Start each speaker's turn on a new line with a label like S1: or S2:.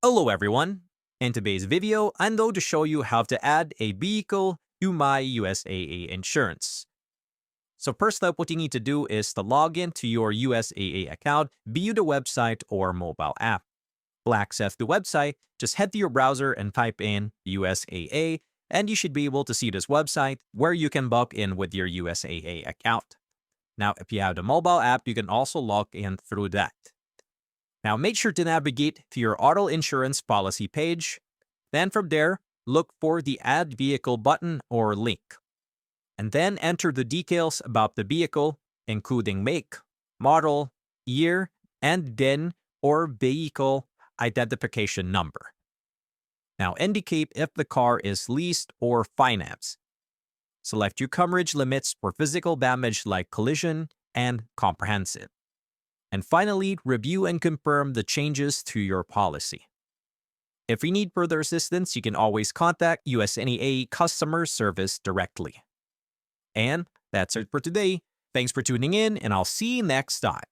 S1: Hello everyone! In today's video, I'm going to show you how to add a vehicle to my USAA insurance. So first up, what you need to do is to log in to your USAA account via the website or mobile app. To access the website, just head to your browser and type in USAA, and you should be able to see this website where you can log in with your USAA account. Now, if you have the mobile app, you can also log in through that. Now, make sure to navigate to your auto insurance policy page. Then from there, look for the Add Vehicle button or link. And then enter the details about the vehicle, including make, model, year, and VIN or vehicle identification number. Now, indicate if the car is leased or financed. Select your coverage limits for physical damage like collision and comprehensive. And finally, review and confirm the changes to your policy. If you need further assistance, you can always contact USAA customer service directly. And that's it for today. Thanks for tuning in, and I'll see you next time.